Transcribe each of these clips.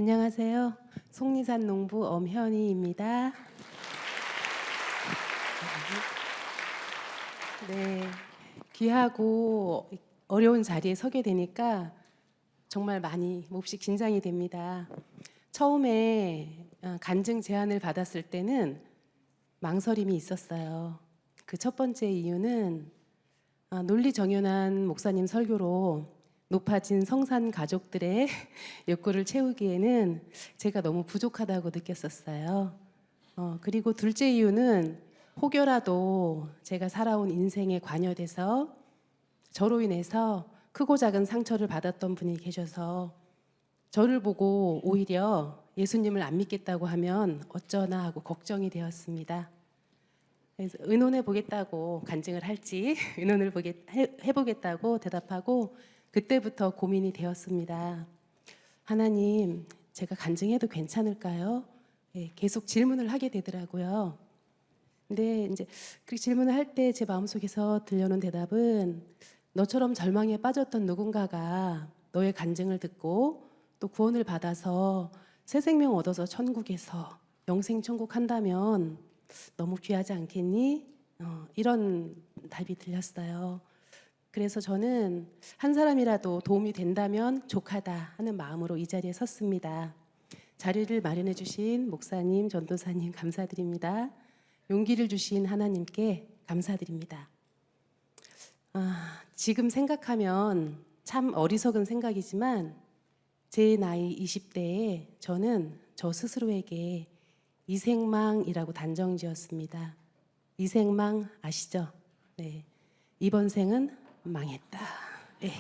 안녕하세요. 속리산 농부 엄현희입니다. 네, 귀하고 어려운 자리에 서게 되니까 정말 많이 몹시 긴장이 됩니다. 처음에 간증 제안을 받았을 때는 망설임이 있었어요. 그 첫 번째 이유는 논리정연한 목사님 설교로 높아진 성산 가족들의 욕구를 채우기에는 제가 너무 부족하다고 느꼈었어요. 그리고 둘째 이유는 혹여라도 제가 살아온 인생에 관여돼서 저로 인해서 크고 작은 상처를 받았던 분이 계셔서 저를 보고 오히려 예수님을 안 믿겠다고 하면 어쩌나 하고 걱정이 되었습니다. 그래서 의논해 보겠다고 간증을 할지 의논을 해보겠다고 대답하고 그때부터 고민이 되었습니다. 하나님, 제가 간증해도 괜찮을까요? 네, 계속 질문을 하게 되더라고요. 근데 이제 그 질문을 할 때 제 마음속에서 들려오는 대답은 너처럼 절망에 빠졌던 누군가가 너의 간증을 듣고 또 구원을 받아서 새 생명 얻어서 천국에서 영생 천국 한다면 너무 귀하지 않겠니? 이런 답이 들렸어요. 그래서 저는 한 사람이라도 도움이 된다면 족하다 하는 마음으로 이 자리에 섰습니다. 자리를 마련해 주신 목사님, 전도사님 감사드립니다. 용기를 주신 하나님께 감사드립니다. 지금 생각하면 참 어리석은 생각이지만 제 나이 20대에 저는 저 스스로에게 이생망이라고 단정 지었습니다. 이생망 아시죠? 네. 이번 생은 망했다. 네.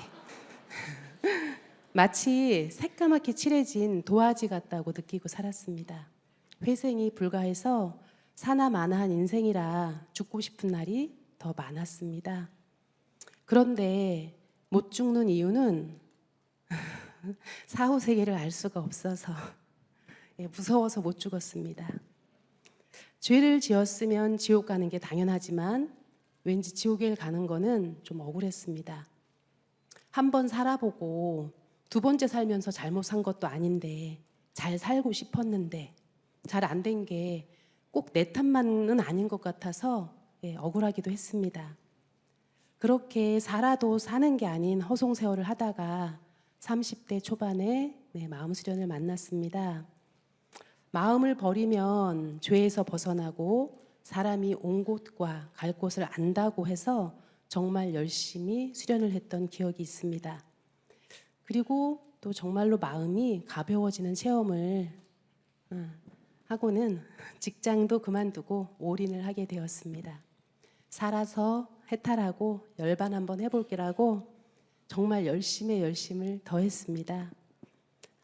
마치 새까맣게 칠해진 도화지 같다고 느끼고 살았습니다. 회생이 불가해서 사나마나한 인생이라 죽고 싶은 날이 더 많았습니다. 그런데 못 죽는 이유는 사후 세계를 알 수가 없어서 무서워서 못 죽었습니다. 죄를 지었으면 지옥 가는 게 당연하지만 왠지 지옥에 가는 거는 좀 억울했습니다. 한 번 살아보고 두 번째 살면서 잘못 산 것도 아닌데 잘 살고 싶었는데 잘 안 된 게 꼭 내 탓만은 아닌 것 같아서 억울하기도 했습니다. 그렇게 살아도 사는 게 아닌 허송세월을 하다가 30대 초반에 마음 수련을 만났습니다. 마음을 버리면 죄에서 벗어나고 사람이 온 곳과 갈 곳을 안다고 해서 정말 열심히 수련을 했던 기억이 있습니다. 그리고 또 정말로 마음이 가벼워지는 체험을 하고는 직장도 그만두고 올인을 하게 되었습니다. 살아서 해탈하고 열반 한번 해볼게라고 정말 열심의 열심을 더했습니다.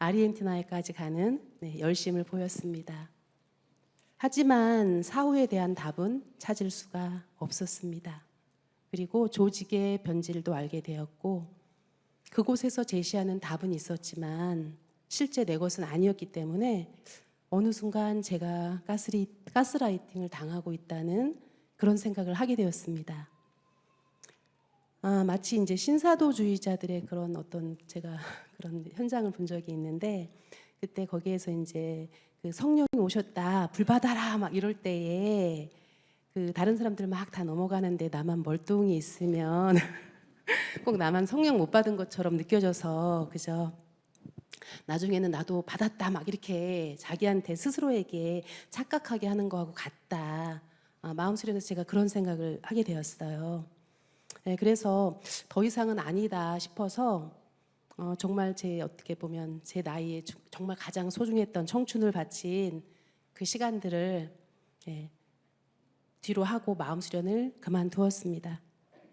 아르헨티나에까지 가는 열심을 보였습니다. 하지만 사후에 대한 답은 찾을 수가 없었습니다. 그리고 조직의 변질도 알게 되었고 그곳에서 제시하는 답은 있었지만 실제 내 것은 아니었기 때문에 어느 순간 제가 가스라이팅을 당하고 있다는 그런 생각을 하게 되었습니다. 마치 이제 신사도주의자들의 그런 어떤 제가 그런 현장을 본 적이 있는데 그때 거기에서 이제 그 성령이 오셨다 불 받아라 막 이럴 때에 그 다른 사람들 막 다 넘어가는데 나만 멀뚱히 있으면 꼭 나만 성령 못 받은 것처럼 느껴져서 그죠? 나중에는 나도 받았다 막 이렇게 자기한테 스스로에게 착각하게 하는 거하고 같다. 마음 수련에서 제가 그런 생각을 하게 되었어요. 네, 그래서 더 이상은 아니다 싶어서 정말 제 어떻게 보면 제 나이에 정말 가장 소중했던 청춘을 바친 그 시간들을 뒤로 하고 마음 수련을 그만두었습니다.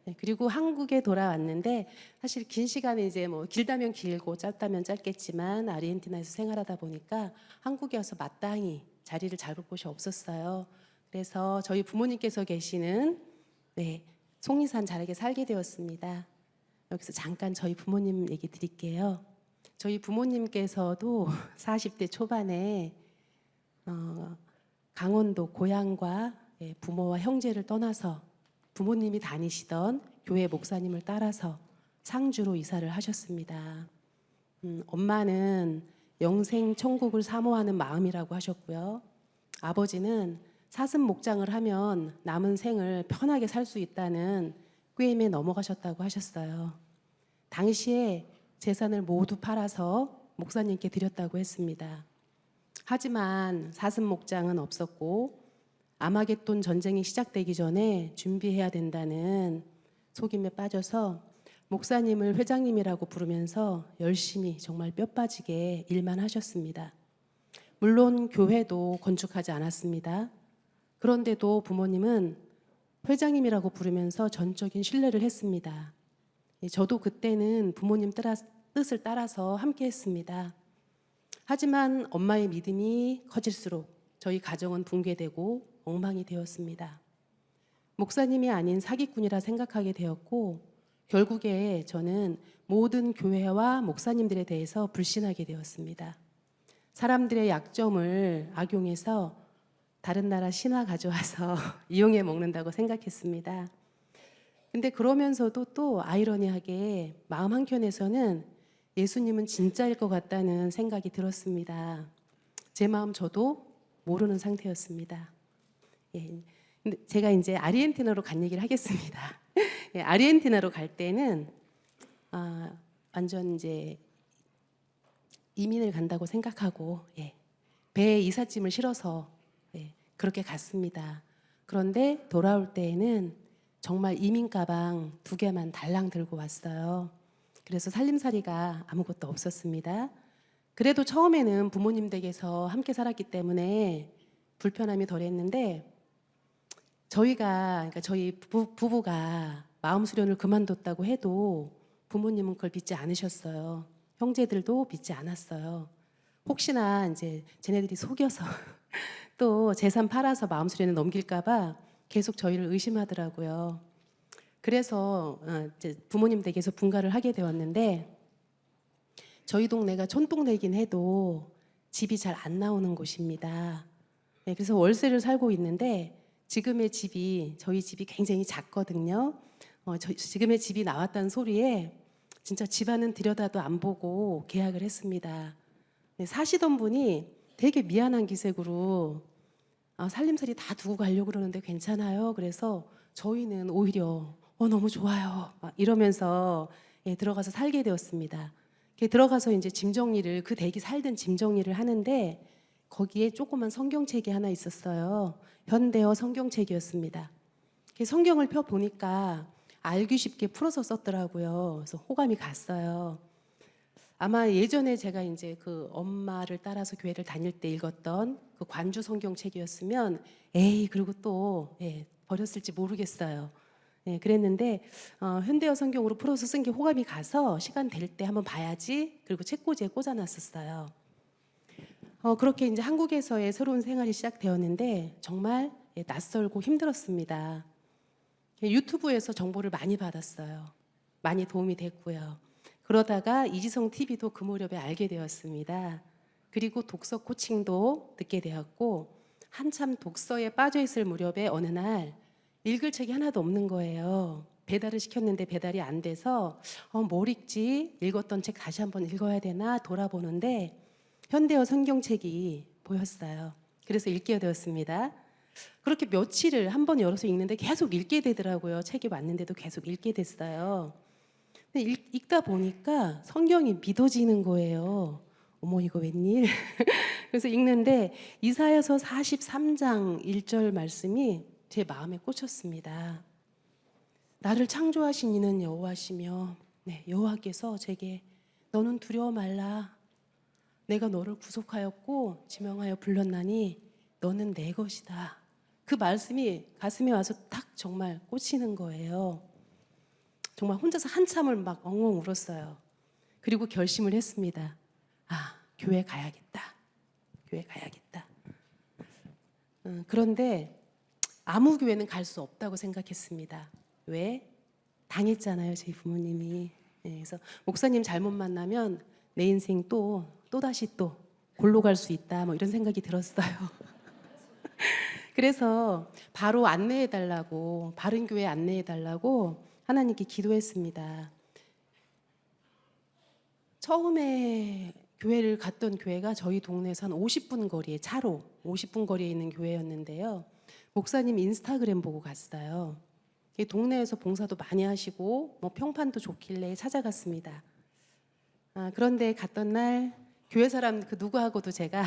네, 그리고 한국에 돌아왔는데 사실 긴 시간에 이제 뭐 길다면 길고 짧다면 짧겠지만 아르헨티나에서 생활하다 보니까 한국에 와서 마땅히 자리를 잡을 곳이 없었어요. 그래서 저희 부모님께서 계시는 속리산 자락에 살게 되었습니다. 여기서 잠깐 저희 부모님 얘기 드릴게요. 저희 부모님께서도 40대 초반에 강원도 고향과 부모와 형제를 떠나서 부모님이 다니시던 교회 목사님을 따라서 상주로 이사를 하셨습니다. 엄마는 영생 천국을 사모하는 마음이라고 하셨고요. 아버지는 사슴 목장을 하면 남은 생을 편하게 살 수 있다는 꾀임에 넘어가셨다고 하셨어요. 당시에 재산을 모두 팔아서 목사님께 드렸다고 했습니다. 하지만 사슴 목장은 없었고 아마겟돈 전쟁이 시작되기 전에 준비해야 된다는 속임에 빠져서 목사님을 회장님이라고 부르면서 열심히 정말 뼈 빠지게 일만 하셨습니다. 물론 교회도 건축하지 않았습니다. 그런데도 부모님은 회장님이라고 부르면서 전적인 신뢰를 했습니다. 저도 그때는 부모님 뜻을 따라서 함께 했습니다. 하지만 엄마의 믿음이 커질수록 저희 가정은 붕괴되고 엉망이 되었습니다. 목사님이 아닌 사기꾼이라 생각하게 되었고 결국에 저는 모든 교회와 목사님들에 대해서 불신하게 되었습니다. 사람들의 약점을 악용해서 다른 나라 신화 가져와서 이용해 먹는다고 생각했습니다. 근데 그러면서도 또 아이러니하게 마음 한켠에서는 예수님은 진짜일 것 같다는 생각이 들었습니다. 제 마음 저도 모르는 상태였습니다. 예, 근데 제가 이제 아르헨티나로 간 얘기를 하겠습니다. 예, 아르헨티나로 갈 때는 완전 이제 이민을 간다고 생각하고 배에 이삿짐을 실어서 그렇게 갔습니다. 그런데 돌아올 때에는 정말 이민 가방 2개만 달랑 들고 왔어요. 그래서 살림살이가 아무것도 없었습니다. 그래도 처음에는 부모님 댁에서 함께 살았기 때문에 불편함이 덜했는데 그러니까 저희 부부가 마음 수련을 그만뒀다고 해도 부모님은 그걸 믿지 않으셨어요. 형제들도 믿지 않았어요. 혹시나 이제 쟤네들이 속여서 또 재산 팔아서 마음 수련을 넘길까봐 계속 저희를 의심하더라고요. 그래서 이제 부모님 댁에서 분가를 하게 되었는데 저희 동네가 촌동네긴 해도 집이 잘 안 나오는 곳입니다. 네, 그래서 월세를 살고 있는데 저희 집이 굉장히 작거든요. 지금의 집이 나왔다는 소리에 진짜 집안은 들여다도 안 보고 계약을 했습니다. 네, 사시던 분이 되게 미안한 기색으로 살림살이 다 두고 가려고 그러는데 괜찮아요? 그래서 저희는 오히려 너무 좋아요 이러면서 들어가서 살게 되었습니다. 들어가서 이제 짐 정리를 그 댁이 살던 짐 정리를 하는데 거기에 조그만 성경책이 하나 있었어요. 현대어 성경책이었습니다. 성경을 펴 보니까 알기 쉽게 풀어서 썼더라고요. 그래서 호감이 갔어요. 아마 예전에 제가 이제 그 엄마를 따라서 교회를 다닐 때 읽었던 그 관주 성경책이었으면 그리고 또 버렸을지 모르겠어요. 그랬는데 현대어 성경으로 풀어서 쓴 게 호감이 가서 시간 될 때 한번 봐야지. 그리고 책꽂이에 꽂아놨었어요. 그렇게 이제 한국에서의 새로운 생활이 시작되었는데 정말 낯설고 힘들었습니다. 유튜브에서 정보를 많이 받았어요. 많이 도움이 됐고요. 그러다가 이지성 TV도 그 무렵에 알게 되었습니다. 그리고 독서 코칭도 듣게 되었고 한참 독서에 빠져 있을 무렵에 어느 날 읽을 책이 하나도 없는 거예요. 배달을 시켰는데 배달이 안 돼서 뭘 읽지? 읽었던 책 다시 한번 읽어야 되나 돌아보는데 현대어 성경책이 보였어요. 그래서 읽게 되었습니다. 그렇게 며칠을 한 번 열어서 읽는데 계속 읽게 되더라고요. 책이 왔는데도 계속 읽게 됐어요. 근데 읽다 보니까 성경이 믿어지는 거예요. 어머 이거 웬일? 그래서 읽는데 이사야서 43장 1절 말씀이 제 마음에 꽂혔습니다. 나를 창조하신 이는 여호와시며 여호와께서 제게 너는 두려워 말라. 내가 너를 구속하였고 지명하여 불렀나니 너는 내 것이다. 그 말씀이 가슴에 와서 딱 정말 꽂히는 거예요. 정말 혼자서 한참을 막 엉엉 울었어요. 그리고 결심을 했습니다. 교회 가야겠다. 교회 가야겠다. 그런데 아무 교회는 갈 수 없다고 생각했습니다. 왜? 당했잖아요, 저희 부모님이. 그래서 목사님 잘못 만나면 내 인생 또다시 골로 갈 수 있다. 뭐 이런 생각이 들었어요. 그래서 바로 안내해달라고, 바른 교회 안내해달라고 하나님께 기도했습니다. 처음에 교회를 갔던 교회가 저희 동네에서 한 50분 거리에 차로 50분 거리에 있는 교회였는데요. 목사님 인스타그램 보고 갔어요. 이 동네에서 봉사도 많이 하시고 뭐 평판도 좋길래 찾아갔습니다. 그런데 갔던 날 교회 사람 그 누구하고도 제가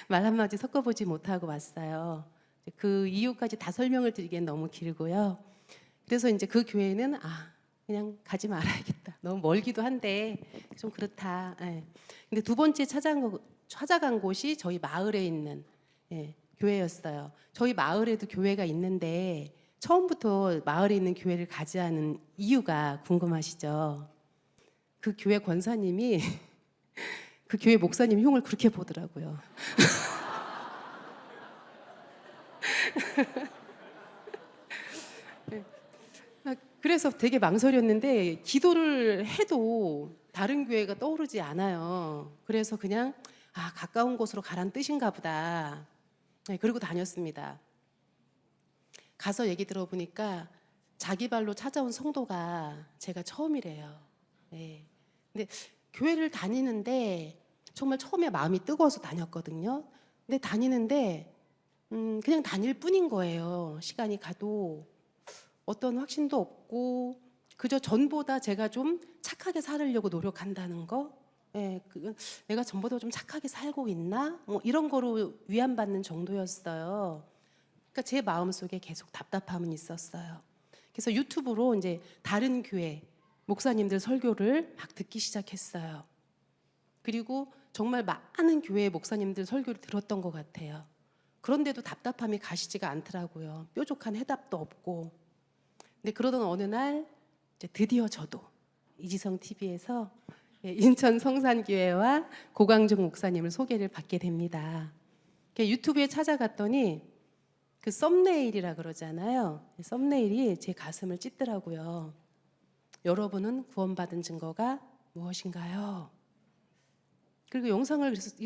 말 한마디 섞어보지 못하고 왔어요. 그 이유까지 다 설명을 드리기엔 너무 길고요. 그래서 이제 그 교회는 그냥 가지 말아야겠다. 너무 멀기도 한데 좀 그렇다. 예. 근데 두 번째 찾아간 곳이 저희 마을에 있는 교회였어요. 저희 마을에도 교회가 있는데 처음부터 마을에 있는 교회를 가지 않은 이유가 궁금하시죠? 그 교회 권사님이 그 교회 목사님 흉을 그렇게 보더라고요. 그래서 되게 망설였는데 기도를 해도 다른 교회가 떠오르지 않아요. 그래서 그냥 가까운 곳으로 가란 뜻인가 보다. 그리고 다녔습니다. 가서 얘기 들어보니까 자기 발로 찾아온 성도가 제가 처음이래요. 네. 근데 교회를 다니는데 정말 처음에 마음이 뜨거워서 다녔거든요. 근데 다니는데 그냥 다닐 뿐인 거예요. 시간이 가도 어떤 확신도 없고 그저 전보다 제가 좀 착하게 살으려고 노력한다는 거. 내가 전보다 좀 착하게 살고 있나? 뭐 이런 거로 위안받는 정도였어요. 그러니까 제 마음속에 계속 답답함은 있었어요. 그래서 유튜브로 이제 다른 교회 목사님들 설교를 막 듣기 시작했어요. 그리고 정말 많은 교회 목사님들 설교를 들었던 것 같아요. 그런데도 답답함이 가시지가 않더라고요. 뾰족한 해답도 없고. 근데 그러던 어느 날 이제 드디어 저도 이지성 TV에서 인천 성산교회와 고광중 목사님을 소개를 받게 됩니다. 유튜브에 찾아갔더니 그 썸네일이라 그러잖아요. 썸네일이 제 가슴을 찢더라고요. 여러분은 구원받은 증거가 무엇인가요? 그리고 영상을 그래서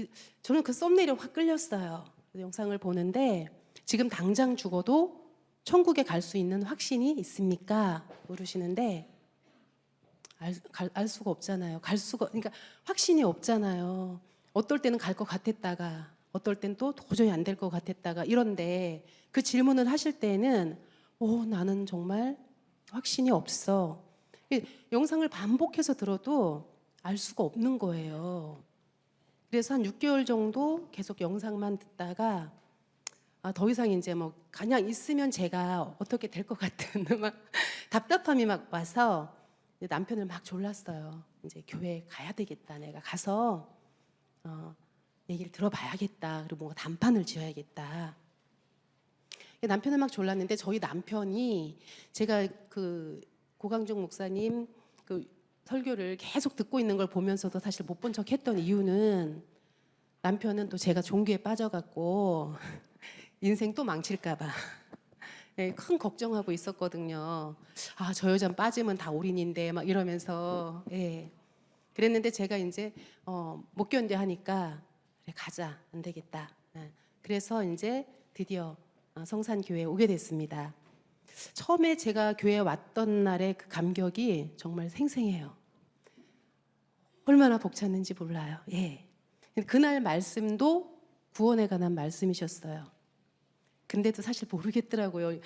저는 그 썸네일에 확 끌렸어요. 영상을 보는데 지금 당장 죽어도 천국에 갈 수 있는 확신이 있습니까? 물으시는데 알 수가 없잖아요. 그러니까 확신이 없잖아요. 어떨 때는 갈 것 같았다가 어떨 땐 또 도저히 안 될 것 같았다가 이런데 그 질문을 하실 때는 나는 정말 확신이 없어. 영상을 반복해서 들어도 알 수가 없는 거예요. 그래서 한 6개월 정도 계속 영상만 듣다가 더 이상 이제 뭐 그냥 있으면 제가 어떻게 될 것 같은 막 답답함이 막 와서 남편을 막 졸랐어요. 이제 교회 가야 되겠다. 내가 가서 얘기를 들어봐야겠다. 그리고 뭔가 단판을 지어야겠다. 남편을 막 졸랐는데 저희 남편이 제가 그 고강중 목사님 그 설교를 계속 듣고 있는 걸 보면서도 사실 못 본 척 했던 이유는 남편은 또 제가 종교에 빠져갖고 인생 또 망칠까봐 큰 걱정하고 있었거든요. 저 여자는 빠지면 다 올인인데 막 이러면서 그랬는데 제가 이제 못 견뎌 하니까 그래 가자 안 되겠다. 그래서 이제 드디어 성산교회에 오게 됐습니다. 처음에 제가 교회에 왔던 날의 그 감격이 정말 생생해요. 얼마나 벅찼는지 몰라요. 그날 말씀도 구원에 관한 말씀이셨어요. 근데도 사실 모르겠더라고요.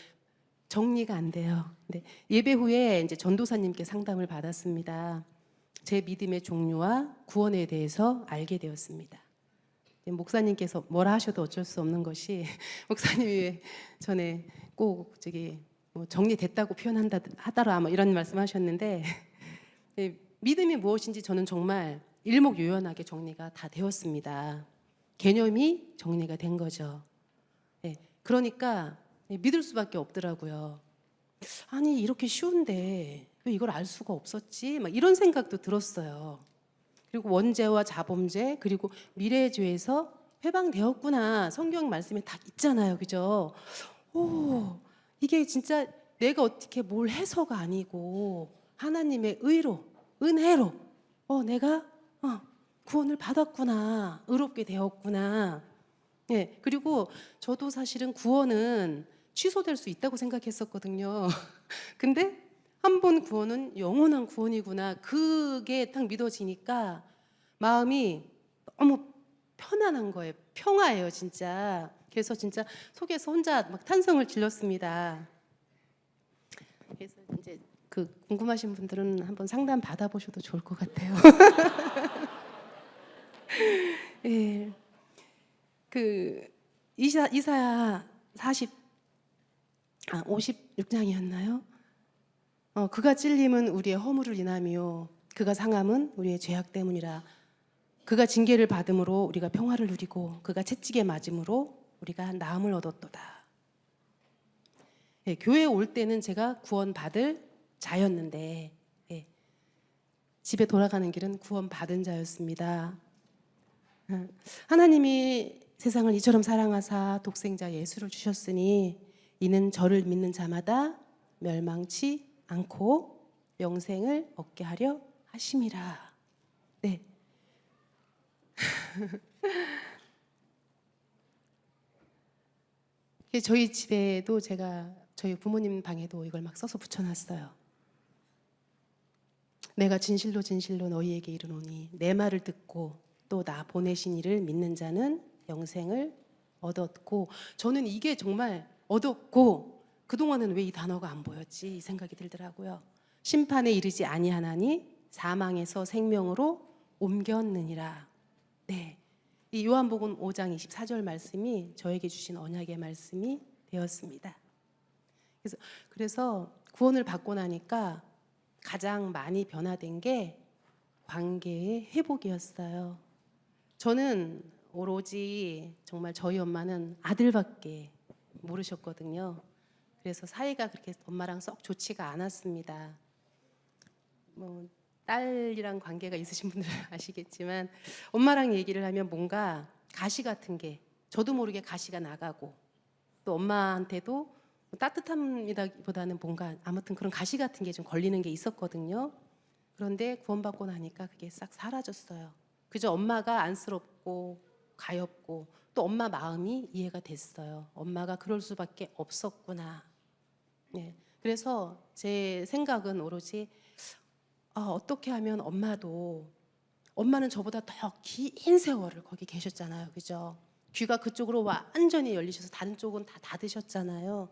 정리가 안 돼요. 근데 예배 후에 이제 전도사님께 상담을 받았습니다. 제 믿음의 종류와 구원에 대해서 알게 되었습니다. 목사님께서 뭐라 하셔도 어쩔 수 없는 것이 목사님이 전에 꼭 뭐 정리됐다고 표현한다 하더라 뭐 이런 말씀하셨는데 믿음이 무엇인지 저는 정말 일목요연하게 정리가 다 되었습니다. 개념이 정리가 된 거죠. 그러니까 믿을 수밖에 없더라고요. 아니 이렇게 쉬운데 왜 이걸 알 수가 없었지? 막 이런 생각도 들었어요. 그리고 원죄와 자범죄 그리고 미래의 죄에서 해방되었구나. 성경 말씀에 다 있잖아요. 그죠? 이게 진짜 내가 어떻게 뭘 해서가 아니고 하나님의 의로, 은혜로 내가 구원을 받았구나. 의롭게 되었구나. 그리고 저도 사실은 구원은 취소될 수 있다고 생각했었거든요. 근데 한 번 구원은 영원한 구원이구나. 그게 딱 믿어지니까 마음이 너무 편안한 거예요. 평화예요, 진짜. 그래서 진짜 속에서 혼자 막 탄성을 질렀습니다. 그래서 이제 그 궁금하신 분들은 한번 상담 받아보셔도 좋을 것 같아요. 예, 그 이사야 56장이었나요? 그가 찔림은 우리의 허물을 인하며 그가 상함은 우리의 죄악 때문이라. 그가 징계를 받음으로 우리가 평화를 누리고 그가 채찍에 맞음으로 우리가 나음을 얻었도다. 예, 교회에 올 때는 제가 구원받을 자였는데 예, 집에 돌아가는 길은 구원받은 자였습니다. 하나님이 세상을 이처럼 사랑하사 독생자 예수를 주셨으니 이는 저를 믿는 자마다 멸망치 않고 영생을 얻게 하려 하심이라. 네. 저희 집에도 제가 저희 부모님 방에도 이걸 막 써서 붙여놨어요. 내가 진실로 진실로 너희에게 이르노니 내 말을 듣고 또 나 보내신 이를 믿는 자는 영생을 얻었고, 저는 이게 정말 얻었고 그동안은 왜 이 단어가 안 보였지 이 생각이 들더라고요. 심판에 이르지 아니하나니 사망에서 생명으로 옮겼느니라. 네, 이 요한복음 5장 24절 말씀이 저에게 주신 언약의 말씀이 되었습니다. 그래서 구원을 받고 나니까 가장 많이 변화된 게 관계의 회복이었어요. 저는 오로지 정말 저희 엄마는 아들밖에 모르셨거든요. 그래서 사이가 그렇게 엄마랑 썩 좋지가 않았습니다. 뭐 딸이랑 관계가 있으신 분들은 아시겠지만 엄마랑 얘기를 하면 뭔가 가시 같은 게 저도 모르게 가시가 나가고, 또 엄마한테도 따뜻함이라기보다는 뭔가 아무튼 그런 가시 같은 게 좀 걸리는 게 있었거든요. 그런데 구원받고 나니까 그게 싹 사라졌어요. 그저 엄마가 안쓰럽고 가엾고 또 엄마 마음이 이해가 됐어요. 엄마가 그럴 수밖에 없었구나. 네. 그래서 제 생각은 오로지 어떻게 하면 엄마는 저보다 더 긴 세월을 거기 계셨잖아요. 그죠? 귀가 그쪽으로 완전히 열리셔서 다른 쪽은 다 닫으셨잖아요.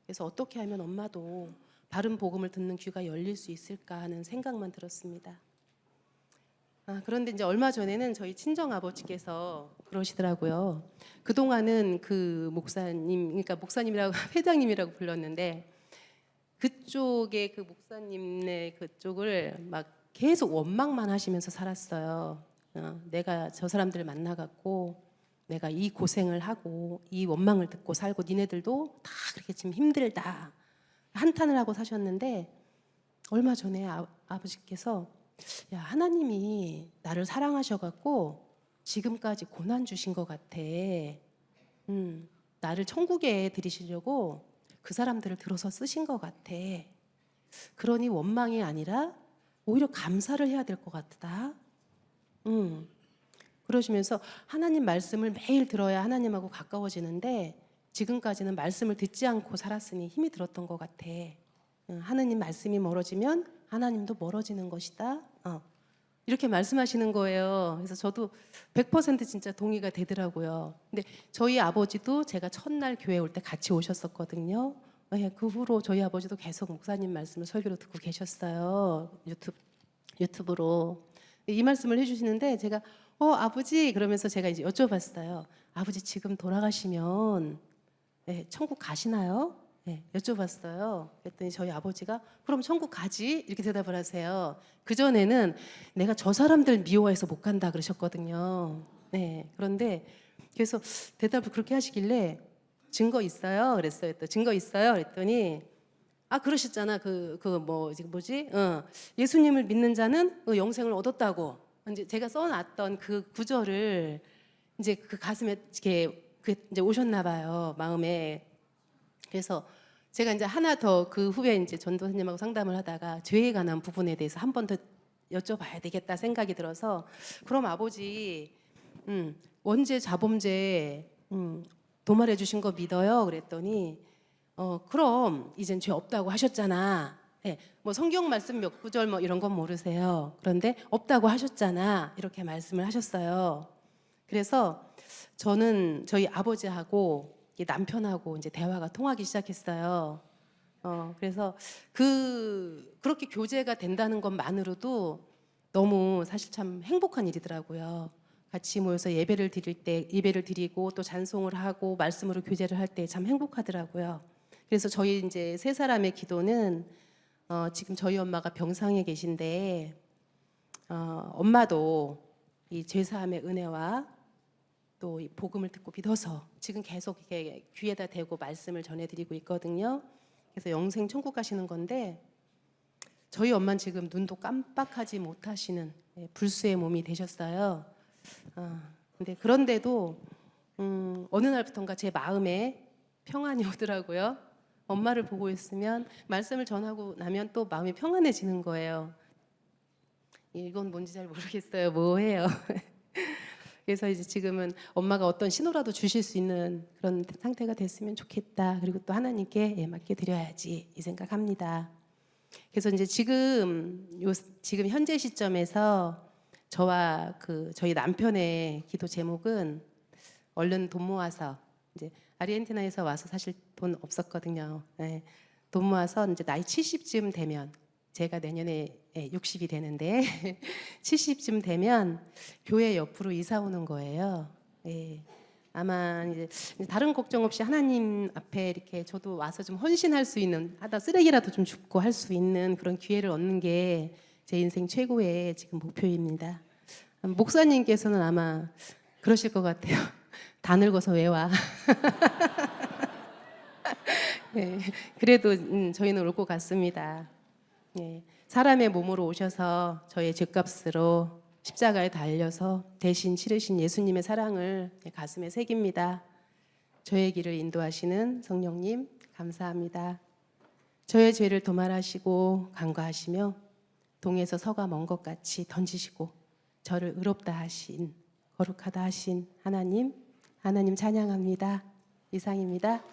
그래서 어떻게 하면 엄마도 바른 복음을 듣는 귀가 열릴 수 있을까 하는 생각만 들었습니다. 그런데 이제 얼마 전에는 저희 친정 아버지께서 그러시더라고요. 그동안은 그 목사님, 그러니까 목사님이라고 회장님이라고 불렀는데 그쪽의 그 목사님네 그쪽을 막 계속 원망만 하시면서 살았어요. 내가 저 사람들을 만나갖고 내가 이 고생을 하고 이 원망을 듣고 살고 니네들도 다 그렇게 지금 힘들다 한탄을 하고 사셨는데, 얼마 전에 아버지께서 야, 하나님이 나를 사랑하셔갖고 지금까지 고난 주신 것 같아. 나를 천국에 들이시려고 그 사람들을 들어서 쓰신 것 같아. 그러니 원망이 아니라 오히려 감사를 해야 될 것 같다. 그러시면서 하나님 말씀을 매일 들어야 하나님하고 가까워지는데 지금까지는 말씀을 듣지 않고 살았으니 힘이 들었던 것 같아. 하나님 말씀이 멀어지면 하나님도 멀어지는 것이다. 이렇게 말씀하시는 거예요. 그래서 저도 100% 진짜 동의가 되더라고요. 근데 저희 아버지도 제가 첫날 교회 올 때 같이 오셨었거든요. 그 후로 저희 아버지도 계속 목사님 말씀을 설교로 듣고 계셨어요. 유튜브로. 이 말씀을 해주시는데 제가 아버지 그러면서 제가 이제 여쭤봤어요. 아버지 지금 돌아가시면 천국 가시나요? 여쭤봤어요. 그랬더니 저희 아버지가 그럼 천국 가지? 이렇게 대답을 하세요. 그전에는 내가 저 사람들 미워해서 못 간다 그러셨거든요. 그런데 그래서 대답을 그렇게 하시길래 증거 있어요? 그랬어요. 또 증거 있어요? 그랬더니 그러셨잖아. 예수님을 믿는 자는 영생을 얻었다고. 이제 제가 써놨던 그 구절을 이제 그 가슴에 이렇게 이제 오셨나 봐요. 마음에. 그래서 제가 이제 하나 더 그 후에 이제 전도사님하고 상담을 하다가 죄에 관한 부분에 대해서 한 번 더 여쭤봐야 되겠다 생각이 들어서, 그럼 아버지 원죄 자범죄 도말해 주신 거 믿어요? 그랬더니 그럼 이젠 죄 없다고 하셨잖아. 뭐 성경 말씀 몇 구절 뭐 이런 건 모르세요. 그런데 없다고 하셨잖아. 이렇게 말씀을 하셨어요. 그래서 저는 저희 아버지하고 이 남편하고 이제 대화가 통하기 시작했어요. 그래서 그렇게 교제가 된다는 것만으로도 너무 사실 참 행복한 일이더라고요. 같이 모여서 예배를 드릴 때 예배를 드리고 또 찬송을 하고 말씀으로 교제를 할 때 참 행복하더라고요. 그래서 저희 이제 세 사람의 기도는 지금 저희 엄마가 병상에 계신데 엄마도 이 죄사함의 은혜와 또 이 복음을 듣고 믿어서 지금 계속 이렇게 귀에다 대고 말씀을 전해드리고 있거든요. 그래서 영생 천국 가시는 건데 저희 엄마는 지금 눈도 깜빡하지 못하시는 불수의 몸이 되셨어요. 근데 그런데도 어느 날부턴가 제 마음에 평안이 오더라고요. 엄마를 보고 있으면 말씀을 전하고 나면 또 마음이 평안해지는 거예요. 이건 뭔지 잘 모르겠어요. 뭐예요? 그래서 이제 지금은 엄마가 어떤 신호라도 주실 수 있는 그런 상태가 됐으면 좋겠다. 그리고 또 하나님께 맡겨 드려야지 이 생각합니다. 그래서 이제 지금 현재 시점에서 저와 저희 남편의 기도 제목은 얼른 돈 모아서 이제 아르헨티나에서 와서 사실 돈 없었거든요. 네. 돈 모아서 이제 나이 70쯤 되면 제가 내년에 60이 되는데 70쯤 되면 교회 옆으로 이사 오는 거예요. 예. 아마 이제 다른 걱정 없이 하나님 앞에 이렇게 저도 와서 좀 헌신할 수 있는, 하다 쓰레기라도 좀 줍고 할 수 있는 그런 기회를 얻는 게 제 인생 최고의 지금 목표입니다. 목사님께서는 아마 그러실 것 같아요. 다 늙어서 왜 와? 네, 그래도 저희는 올 것 같습니다. 네, 사람의 몸으로 오셔서 저의 죄값으로 십자가에 달려서 대신 치르신 예수님의 사랑을 가슴에 새깁니다. 저의 길을 인도하시는 성령님 감사합니다. 저의 죄를 도말하시고 간과하시며 동에서 서가 먼 것 같이 던지시고 저를 의롭다 하신, 거룩하다 하신 하나님 찬양합니다. 이상입니다.